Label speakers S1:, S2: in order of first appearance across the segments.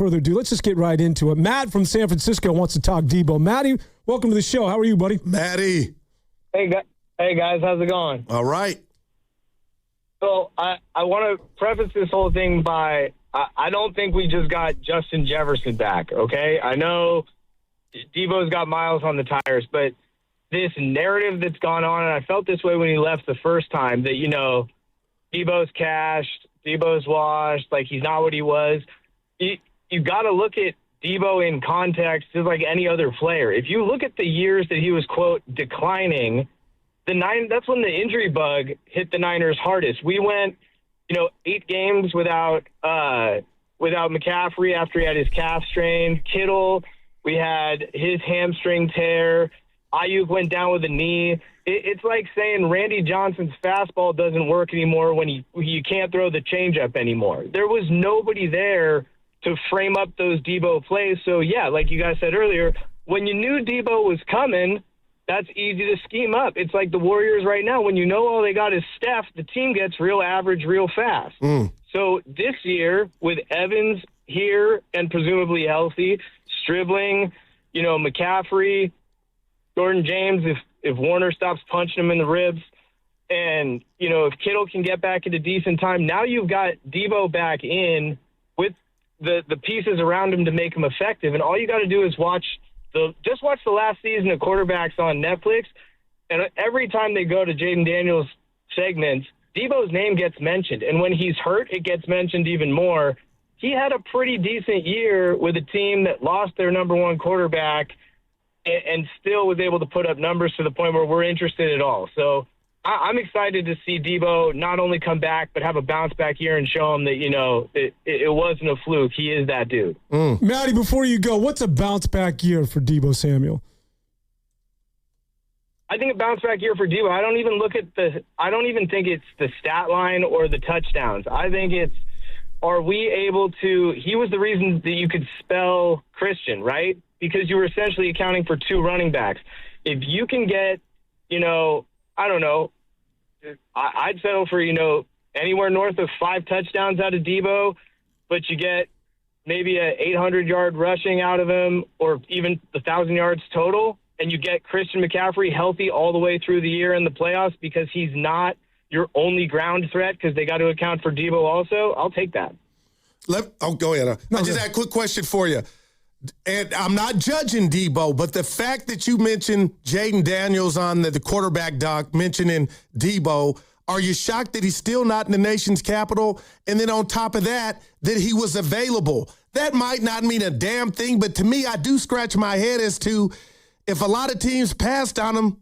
S1: further ado, let's just get right into it. Matt from San Francisco wants to talk Deebo. Matty, welcome to the show. How are you, buddy?
S2: Matty.
S3: Hey guys, how's it going?
S2: All right.
S3: So I want to preface this whole thing by I don't think we just got Justin Jefferson back, okay? I know Deebo's got miles on the tires, but this narrative that's gone on, and I felt this way when he left the first time, that, Deebo's cashed, Deebo's washed, like he's not what he was. You got to look at Deebo in context, just like any other player. If you look at the years that he was, quote, declining, that's when the injury bug hit the Niners hardest. We went, 8 games without McCaffrey after he had his calf strain. Kittle, we had his hamstring tear. Ayuk went down with a knee. It's like saying Randy Johnson's fastball doesn't work anymore when you can't throw the changeup anymore. There was nobody there to frame up those Deebo plays. So, yeah, like you guys said earlier, when you knew Deebo was coming, that's easy to scheme up. It's like the Warriors right now. When you know all they got is Steph, the team gets real average real fast. So this year, with Evans here and presumably healthy, Stribling, McCaffrey, Jordan James, if Warner stops punching him in the ribs, and, if Kittle can get back into decent time, now you've got Deebo back in with the pieces around him to make him effective. And all you got to do is watch the last season of quarterbacks on Netflix, and every time they go to Jaden Daniels segments, Deebo's name gets mentioned. And when he's hurt, it gets mentioned even more. He had a pretty decent year with a team that lost their number one quarterback and still was able to put up numbers to the point where we're interested at all. So I'm excited to see Deebo not only come back, but have a bounce back year and show him that, it wasn't a fluke. He is that dude.
S1: Matty, before you go, what's a bounce back year for Deebo Samuel?
S3: I think a bounce back year for Deebo. I don't even think it's the stat line or the touchdowns. I think it's, are we able to, he was the reason that you could spell Christian, right? Because you were essentially accounting for 2 running backs. If you can get, I don't know, I'd settle for, anywhere north of 5 touchdowns out of Deebo, but you get maybe a 800-yard rushing out of him or even 1,000 yards total, and you get Christian McCaffrey healthy all the way through the year in the playoffs because he's not your only ground threat because they got to account for Deebo also, I'll take that.
S2: Go ahead. I just had a quick question for you. And I'm not judging Deebo, but the fact that you mentioned Jaden Daniels on the quarterback doc mentioning Deebo, are you shocked that he's still not in the nation's capital? And then on top of that he was available? That might not mean a damn thing, but to me, I do scratch my head as to if a lot of teams passed on him,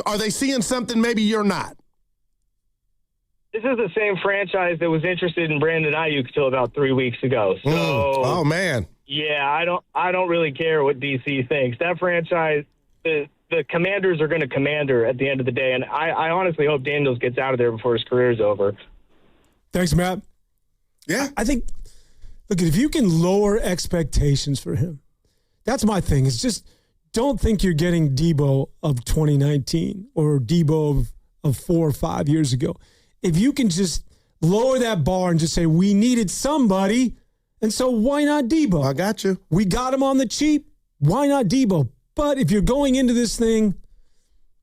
S2: are they seeing something maybe you're not?
S3: This is the same franchise that was interested in Brandon Ayuk till about 3 weeks ago. So,
S2: oh man.
S3: Yeah, I don't really care what DC thinks. That franchise, the Commanders are going to commander at the end of the day, and I honestly hope Daniels gets out of there before his career's over.
S1: Thanks, Matt.
S2: Yeah.
S1: I think, look, if you can lower expectations for him, that's my thing. It's just don't think you're getting Deebo of 2019 or Deebo of 4 or 5 years ago. If you can just lower that bar and just say, we needed somebody, and so why not Deebo?
S2: I got you.
S1: We got him on the cheap. Why not Deebo? But if you're going into this thing,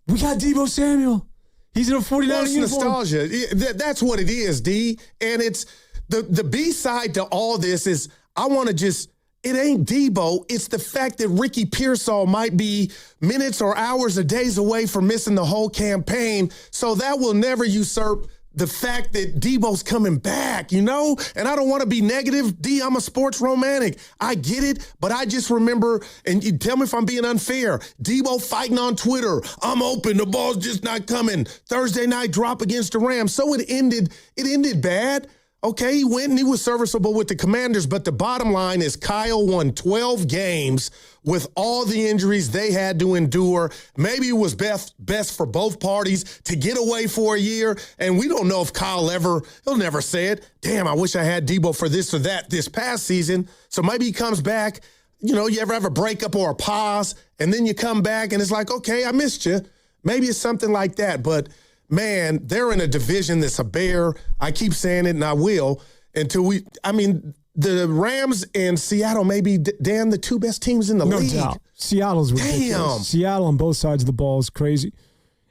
S1: we got Deebo Samuel. He's in a 49er uniform.
S2: Nostalgia. That's what it is, D. And it's the B-side to all this is I want to just, it ain't Deebo. It's the fact that Ricky Pearsall might be minutes or hours or days away from missing the whole campaign. So that will never usurp the fact that Deebo's coming back, And I don't want to be negative. D, I'm a sports romantic. I get it, but I just remember, and you tell me if I'm being unfair, Deebo fighting on Twitter. I'm open. The ball's just not coming. Thursday night drop against the Rams. So it ended bad. Okay, he went and he was serviceable with the Commanders, but the bottom line is Kyle won 12 games with all the injuries they had to endure. Maybe it was best for both parties to get away for a year, and we don't know if he'll never say it. Damn, I wish I had Deebo for this or that this past season. So maybe he comes back. You ever have a breakup or a pause, and then you come back and it's like, okay, I missed you. Maybe it's something like that, but man, they're in a division that's a bear. I keep saying it, and I will, until the Rams and Seattle may be, Dan, the two best teams in the league.
S1: No doubt. Seattle's ridiculous.
S2: Damn.
S1: Seattle on both sides of the ball is crazy.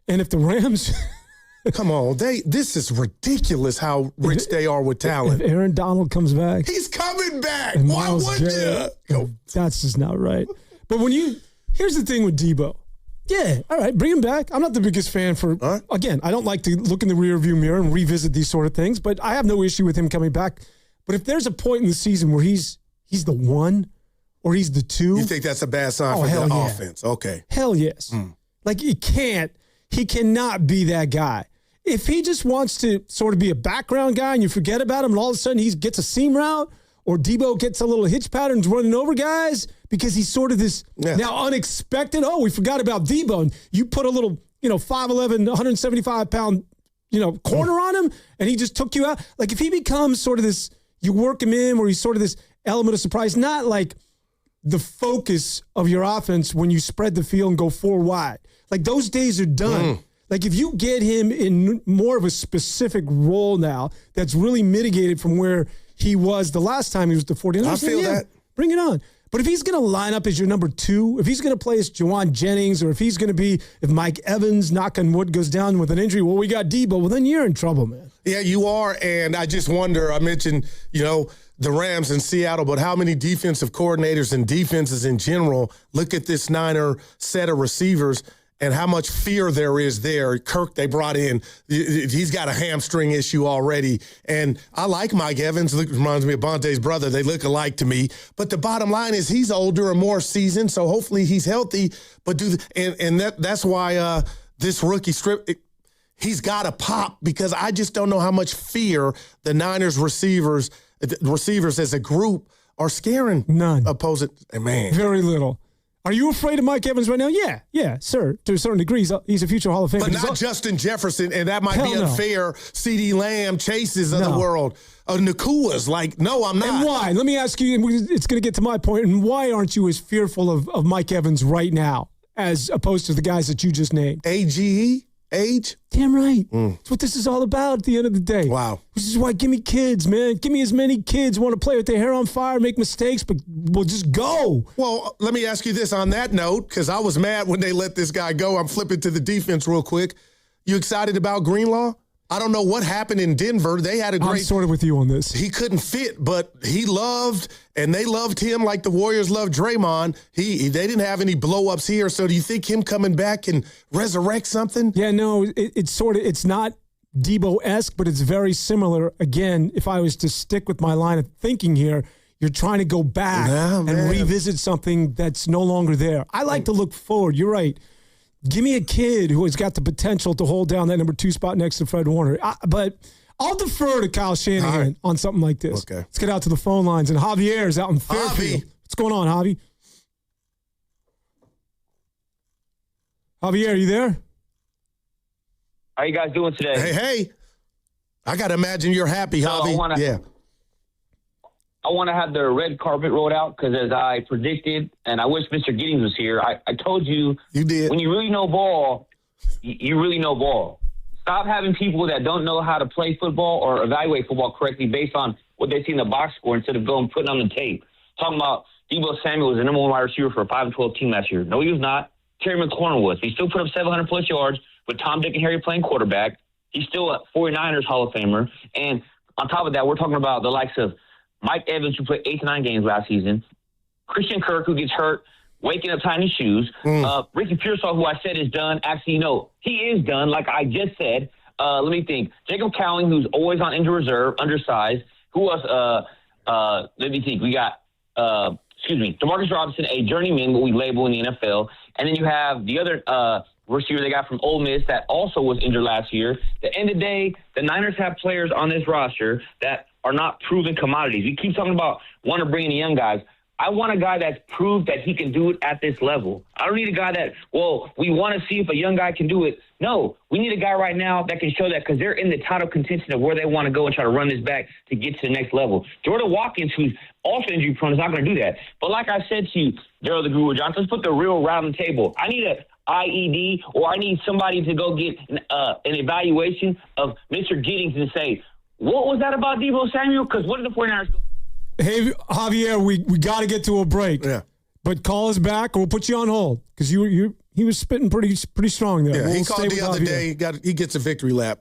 S1: And if the Rams...
S2: Come on, this is ridiculous how rich they are with talent.
S1: If Aaron Donald comes back...
S2: He's coming back.
S1: And
S2: Why
S1: Myles
S2: would
S1: Garrett,
S2: you?
S1: That's just not right. But here's the thing with Deebo. Yeah, all right, bring him back. I'm not the biggest fan for, again, I don't like to look in the rearview mirror and revisit these sort of things, but I have no issue with him coming back. But if there's a point in the season where he's the one or he's the two.
S2: You think that's a bad sign for the offense? Okay.
S1: Hell yes. Like he cannot be that guy. If he just wants to sort of be a background guy and you forget about him and all of a sudden he gets a seam route or Deebo gets a little hitch pattern running over guys because he's sort of this now unexpected, we forgot about Deebo. And you put a little, 5'11", 175-pound, corner on him and he just took you out. Like if he becomes sort of this, you work him in where he's sort of this element of surprise, not like the focus of your offense when you spread the field and go 4 wide. Like those days are done. Like if you get him in more of a specific role now that's really mitigated from where he was the last time he was the 49ers.
S2: I feel that.
S1: Bring it on. But if he's going to line up as your number 2, if he's going to play as Juwan Jennings, or if he's going to be, if Mike Evans, knock on wood, goes down with an injury, we got Deebo, well, then you're in trouble, man.
S2: Yeah, you are. And I just wonder, I mentioned, the Rams in Seattle, but how many defensive coordinators and defenses in general look at this Niner set of receivers and how much fear there is there. Kirk, they brought in. He's got a hamstring issue already. And I like Mike Evans. Reminds me of Bonte's brother. They look alike to me. But the bottom line is he's older and more seasoned, so hopefully he's healthy. But that's why this rookie strip, he's got to pop because I just don't know how much fear the Niners receivers as a group are scaring opposing. Man.
S1: Very little. Are you afraid of Mike Evans right now? Yeah, sir. To a certain degree, he's a future Hall of Famer.
S2: But not Justin Jefferson, and that might be unfair. CeeDee Lamb, Chases of the world, Nakua's. No, I'm not.
S1: And why? Let me ask you, it's going to get to my point, and why aren't you as fearful of Mike Evans right now as opposed to the guys that you just named?
S2: Age?
S1: Damn right. That's what this is all about at the end of the day.
S2: Wow.
S1: This is why give me kids, man. Give me as many kids who want to play with their hair on fire, make mistakes, but we'll just go.
S2: Well, let me ask you this on that note, because I was mad when they let this guy go. I'm flipping to the defense real quick. You excited about Greenlaw? I don't know what happened in Denver. They had a great...
S1: I'm sort of with you on this.
S2: He couldn't fit, but he loved, and they loved him like the Warriors loved Draymond. They didn't have any blow-ups here, so do you think him coming back can resurrect something?
S1: Yeah, no, it's not Deebo-esque, but it's very similar. Again, if I was to stick with my line of thinking here, you're trying to go back and revisit something that's no longer there. I like to look forward. You're right. Give me a kid who has got the potential to hold down that number 2 spot next to Fred Warner. But I'll defer to Kyle Shanahan on something like this.
S2: Okay.
S1: Let's get out to the phone lines. And Javier is out in Fairfield. What's going on, Javi? Javier, are you there?
S4: How you guys doing today?
S2: Hey. I got to imagine you're happy, Javi.
S4: I want to have the red carpet rolled out because as I predicted, and I wish Mr. Giddings was here, I told you,
S2: did.
S4: When you really know ball, you really know ball. Stop having people that don't know how to play football or evaluate football correctly based on what they see in the box score instead of going putting on the tape. Talking about Deebo Samuel was the number 1 wide receiver for a 5-12 team last year. No, he was not. Terry McLaurin was. He still put up 700-plus yards with Tom, Dick, and Harry playing quarterback. He's still a 49ers Hall of Famer. And on top of that, we're talking about the likes of Mike Evans, who played 8 to 9 games last season. Christian Kirk, who gets hurt, waking up tying his shoes. Ricky Pearsall, who I said is done. Actually, no, he is done, like I just said. Let me think. Jacob Cowling, who's always on injured reserve, undersized. Who else? Let me think. We got, Demarcus Robinson, a journeyman, what we label in the NFL. And then you have the other receiver they got from Ole Miss that also was injured last year. At the end of the day, the Niners have players on this roster that are not proven commodities. We keep talking about want to bring in the young guys. I want a guy that's proved that he can do it at this level. I don't need a guy that, we want to see if a young guy can do it. No, we need a guy right now that can show that because they're in the title contention of where they want to go and try to run this back to get to the next level. Jordan Watkins, who's also injury prone, is not going to do that. But like I said to you, Daryl the Guru Johnson, let's put the real round on the table. I need a IED or I need somebody to go get an evaluation of Mr. Giddings and say, what was that about Deebo Samuel? Because what did the 49ers go?
S1: Hey, Javier, we got to get to a break.
S2: Yeah.
S1: But call us back or we'll put you on hold because he was spitting pretty strong there.
S2: Yeah,
S1: we'll
S2: he called the other day. He gets a victory lap.